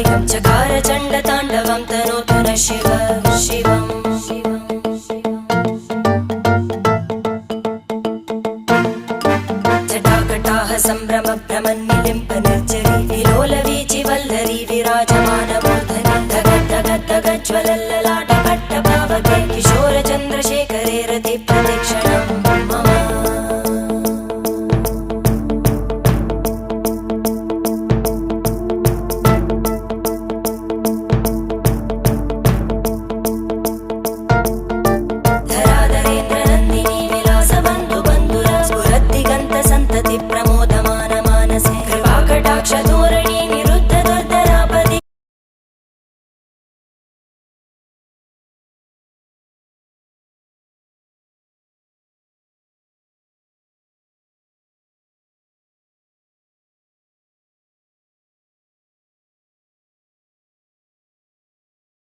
कायं चकार चण्डताण्डवं तनोतु न शिव शिवम् जटाकटाह सम्भ्रम भ्रमन्निलिम्प निर्जरी विलोलवीचि वल्लरी विराजमानमूर्धनि धग धग धग ज्वलल्ल